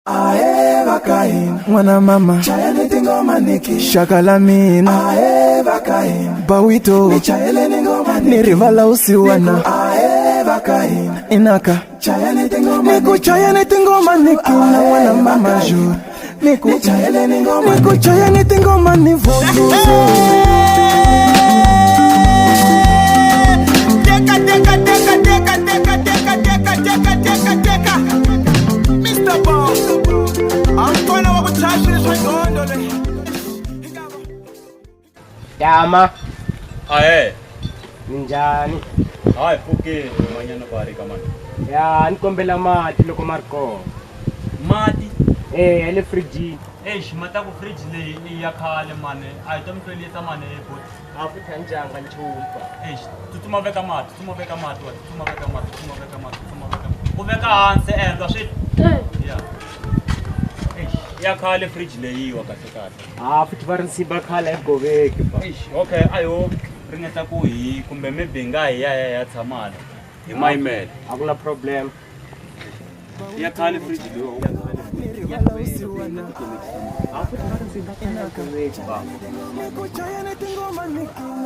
Ae vakain mwana mama chayele tingoma niki shakala mina ae vakain bawito chayele ningoma ni rivala usiwana ae vakain inaka chayele tingoma niku chayele tingoma niki na mwana mama jur niku chayele ningoma niku chayele tingoma ni vozo Dama. Aye. Ninjani? Ay, puke manyana pare ka man. Ya, nikombela mati loko Marco. Mati. Ele frigi. Mata ku fridge leyi ya khale mane. Ay to mtwelisa mane ebot. Afu tanjanga nchumpa. Tutuma veka mati. Ku veka hansi endla swi. Ya. Ya khale fridge leyi wa kahle kahle. Afu tivarinsiba khala egoveki pa. Okay, ayo ringeta ku hi kumbe maybe nga hi ya tsamala. Hi mayimela. Akuna problem. Ya khale fridge leyi ya khale. Afu tivarinsiba khala egoveki pa.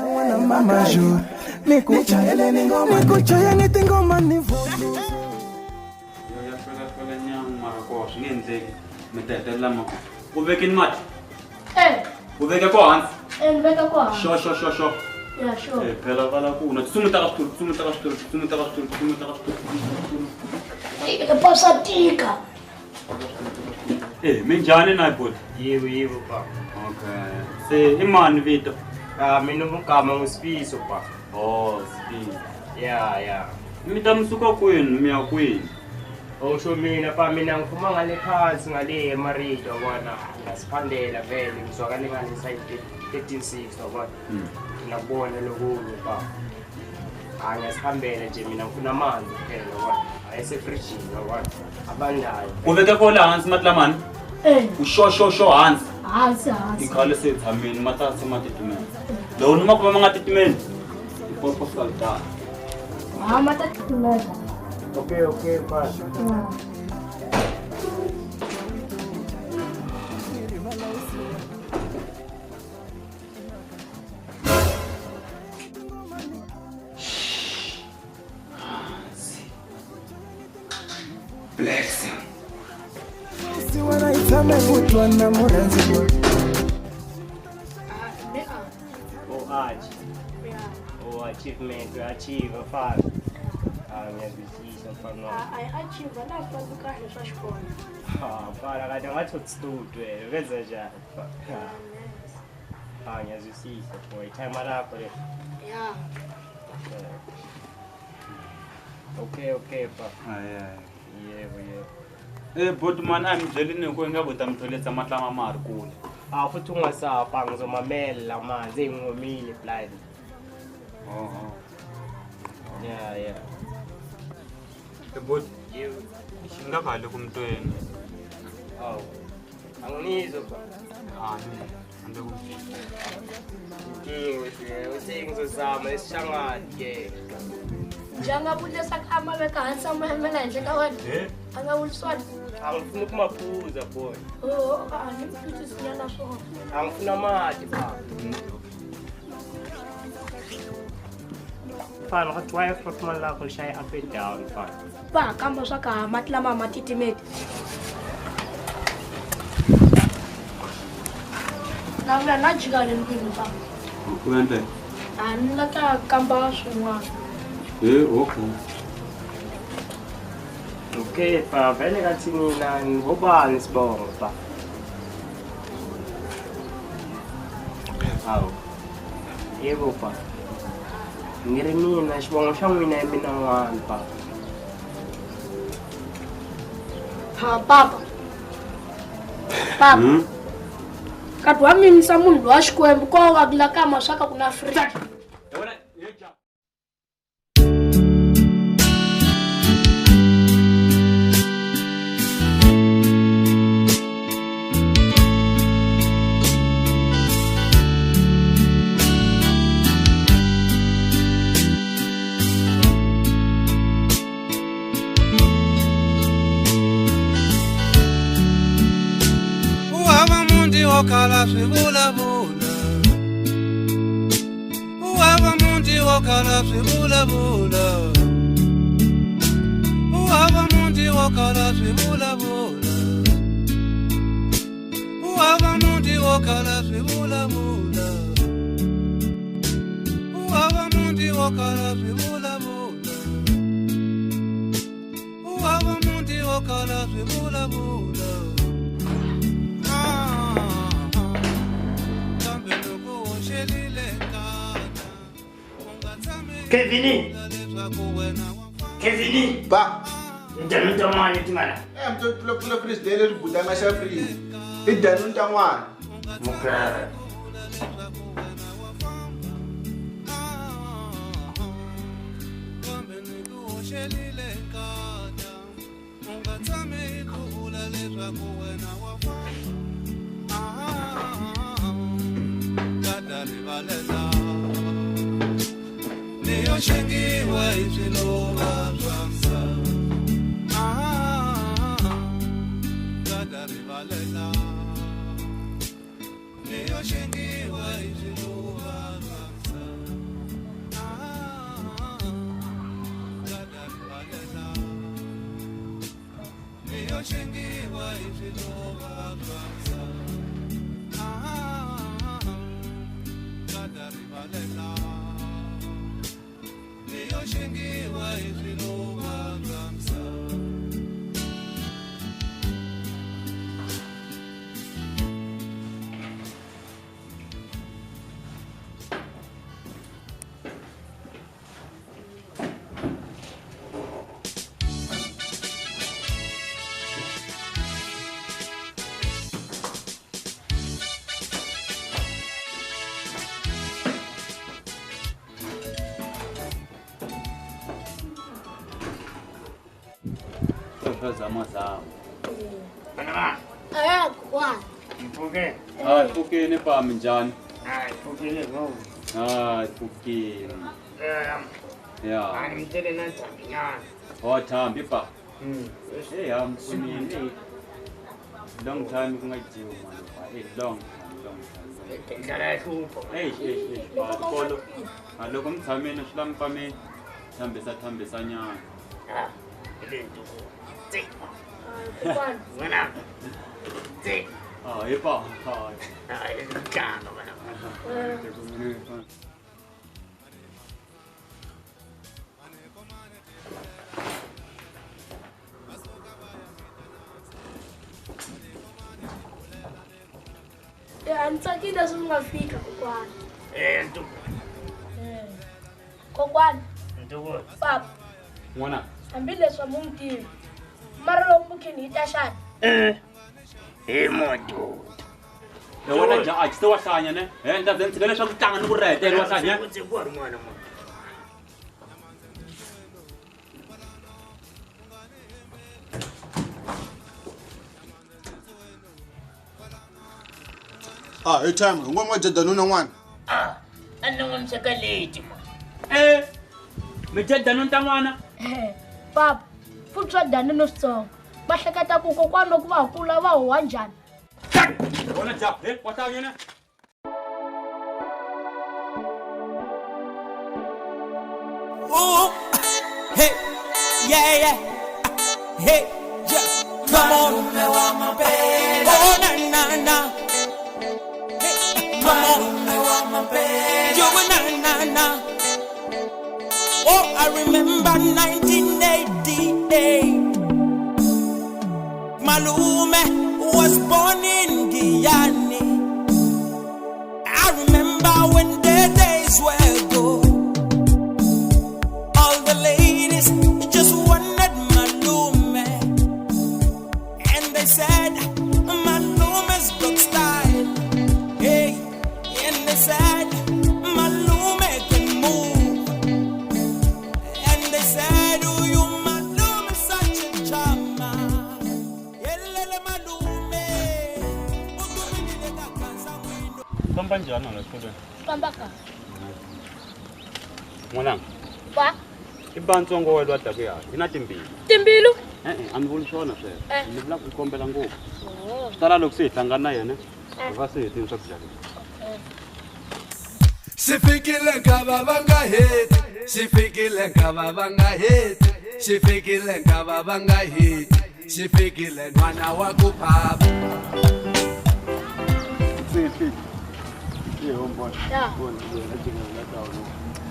mwana mama jur niku chayele ningoma niku chayele tingoma ni vozo Ya fela nyang marako ngenzeki. Metete lama. Uveke mati. Uveke ko hansi. Niveka kwa. Sho. Yeah, sure. Phela vala kuna. Tsumita ka stulu. Pasatika. Minjani na bot. Yivo pa. Okay. Se imani vito. Mina mukama ngusifiso pa. Oh, speed. Ya. Mita msuka kwenu, miya kwenu. Osho mina pa mina ngifuma ngale phansi ngale emarito bona ngasiphandela vele ngizwakale ngale side 136 yabona ngiyabona lokho pa angasihambela nje mina ngifuna amanzi kuphela yabona ayesefridge yabona abandayo Uveke ko la hansi matlamani. Usho hansi. Hansi. Ikhale sethameni matatse matetimeni. Lo noma kuba mangatetimeni. Ipopo salta. Mama tatumeza. Okay pa. Bless him. si wana itame kutwa na muranzi Achievement, we achieve a far. Ngiyazwisisa mfana. Achieve la kwa kahle swa xikolo. Fara kade ngathi utsitudwe, wenza njani? Ngiyazwisisa boy, time lakho le. Yeah. Okay pa. Yebo. But man amdlelini ko ngabota mtholetsa matlama mari kule. Futhi ungasapha ngizomamela manje engomile blind. Yeah. But you ngavale kumntweni. Anginizo ba? Ande kumfika. Usengizozama esishangani ke. Njengabulesa khama veka hansi amahemela nje ka wena. Angawuliswana. Angifuna ukumaphuza boy. Ngimfuthi sinyana so. Angifuna mati ba. Fana ka try for my lakho shy up and down fana. Pa kamba swa ka matlama matitimeti. Na najika le mpini pa. Kwende. Anila ka kamba swin'wana. Okay pa vele kathi mina ngobani sibongo pa. Yebo pa. Ngiri mina xivongo xa n'wina hi mina n'wana pa. Papa. Katwa mimisa munhu wa Xikwembu ko wa kula kama swaka kuna fridge. wokhala swivulavula Uwava muti wokhala swivulavula Uwava muti wokhala swivulavula Uwava muti wokhala swivulavula Uwava muti wokhala swivulavula Uwava muti wokhala swivulavula Kevini Ba. Ndanu tamani tingana Mto pula presidente ribudanga xa free. Idanu ntamwana. Mukara Niyoshengiwa izilova zwamsa Gadaribalela Niyoshengiwa izilova zwamsa Gadaribalela Niyoshengiwa izilova zwamsa Gadaribalela Niyoshengiwa izilova zwamsa Zamazao. Ana Kwa. mpuke Fukini pa minjani. Mpuke ngo Fukini. Ani Yeah. mtele na taminyana Thambi pa. Mfuni long time kungajiwa manje. Long time. Ndala hlupho Kolo. Aloko mthameni swilampame. Thambisa nyana. lento tsi Kwa. ngana tsi Yepa. ngano bana Anitsakile singafika kokwana. ntu Kokwana, ntuko papa, Ngwana. hambileswi wa mumtivi. Mara loko mukhini yi ta xana. moto Wena ja a tse wa hlanya ne. Nda zentsikele leswaku tlanga ni ku rhetela wa hlanya. Utse ku ri n'wana mo Hey time, ngoma jadanu na n'wana. anonga msaka late mo Mi jeda nonta n'wana. Papa, futhi wadane nositsongo. Va hleketa ku kokwana loko va kula va huwa njhani. Wena ja, wa hlanya ne. Oh, hey, yeah, hey, yeah, come on, oh, na, hey, come on, you na. Oh, I remember 1988, Malume was born in Guyana. I remember when the days were good. All the ladies just wanted Malume, and they said Malume's got style. Hey, and they said Malume can move, and they said, "Oh, you Malume such a charmer." Yelele Malume, ukumile kakansa mwino. Famba njani la school? Famba ka. Ngwana. Pa, Ibantsongo welwa ta kuya. Ina timbili. timbilu. A ni vuli swona sweswo. Ni vula ku kombela ngopfu. Oh. Swi tala loko se hi hlangana na yena. Vasithi swakudya. Sifikile ngaba bangaheti, sifikile ngaba bangaheti, sifikile ngaba bangaheti, sifikile mwana wa kupapa. Yeah.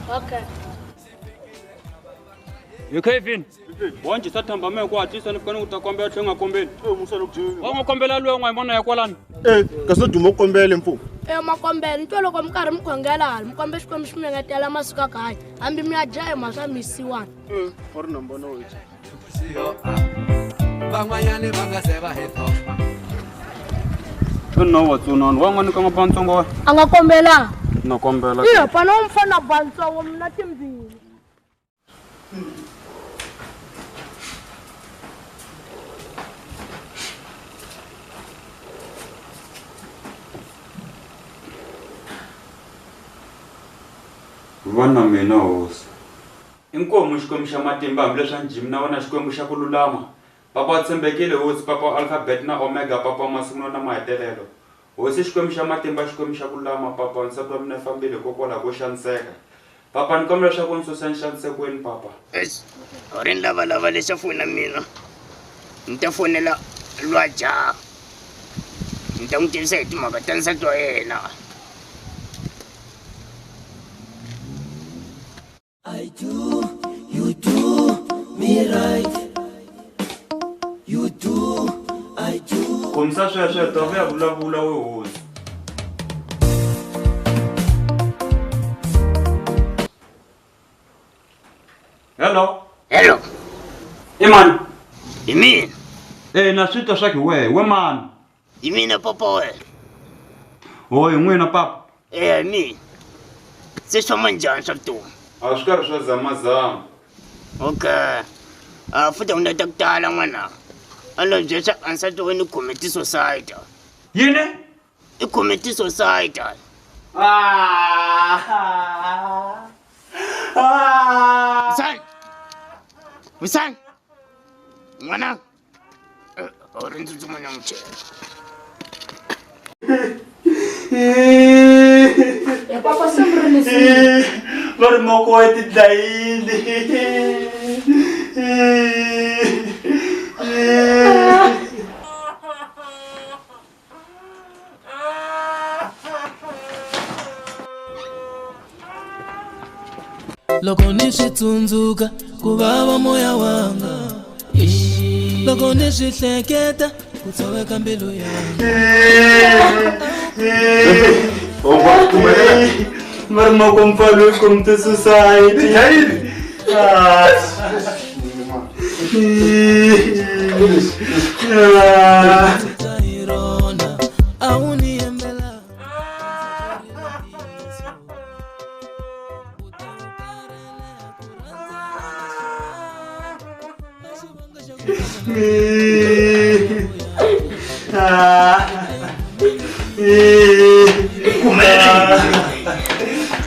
Okay. Kevin. Wanje sathamba mekwati sanifana utakwambia thenga kombeni. Wangokombela lwe ngayibona yakwalana. Kaseduma ukombele mfo. Makombela nto loko mkarhi mkhongela hali mkombe xikwembu xi mingetela masuka kaya hambi mi ya dya maswa misiwana Or nombona wethi. Van'wanyani va nga se va hetopa. No watsunan wangani ka mabantsongo wa. a nga kombela No kombela. iyo pana umfana bantsongo mna timbili Vana mina hosi. Inkomo xikwembu xa matimba hambi leswi njimi na vona xikwembu xa ku lulama. Papa tshembekile hosi papa alphabet na omega papa masungulo na mahetelelo. Hosi xikwembu xa matimba xikwembu xa ku lulama papa nsati wa mina fambile kokwala ko xaniseka. Papa ni kombela leswaku ni susa nxanisekweni papa. Ori ni lavalava leswi fona mina ni ta fonela lwaja ni ta n'wi tivisa hi timhaka ta nsati wa yena. I do, you do me right. You do, I do. Komisa sweswo ta vuya vulavula we hosi. Hello. Hello, Iman. Yimi, Na swita swa ki we man. Yimina papa we. Hoy n'wina papa. Yimi. Se swa manjani swa vutomi? A swi karhi swa zamazama. Okay. Futhi u na ta ku tala n'wana. A lo byeswa ansati wena i committee society. Yini? I committee society. Wisan! N'wana. Ori ntsutsuma na n'wi chela. papa sempre nisi Vari moko wa ti dlayile. Loko ni swi tsundzuka ku vava moya wanga, loko ni swi hleketa ku tshoveka mbilu yanga. Vari moko mpfalo community society. Irona awuniembela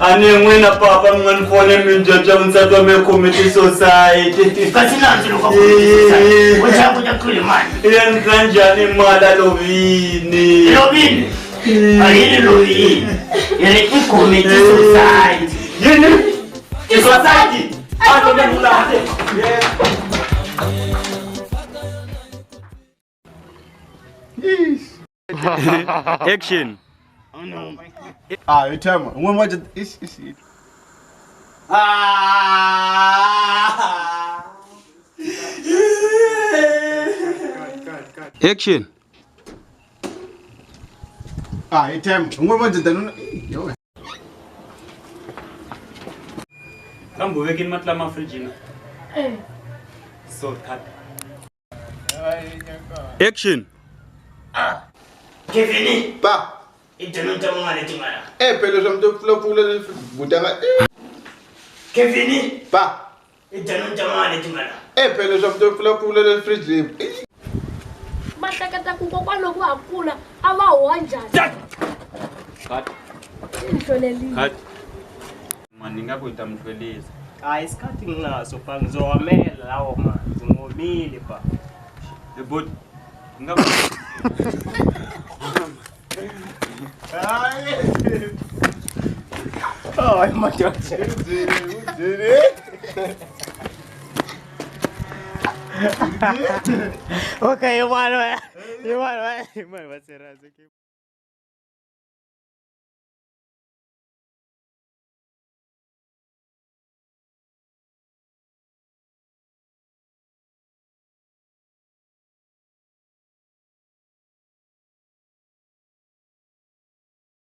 Ani n'wina papa mi nga ni fone mi njabya nsati wa me community society. Kasi nanzi loko committee society. Wo chava ku ta khuli mani. Endla njhani mali a lovini? Lovini. A yini lovini? Yini i committee society. Yini? I society? A lo me mulate. Action. Oh no. Ithema, ngwe manje is. Action. Ithema, ngwe manje danuna. Yo. Kambo vekini matla ma fridge na. So cut. Action. Kevin, Pa. idonu ta mwana timara. Phela somto flopula butanga. Kevin, Pa. idonu ta mwana timara. Phela somto flopula fridge. va hleketa ku kokwaloko a kula a va huwa njhani Cut. i ni hlolelile Cut. Mani nga ku ta mhlwelisa. Hayi isikhathi nginaso pa ngizowamela lawo manzi ngomile pa. But nga Oh, madoda. Okay, mano, mano, vai ser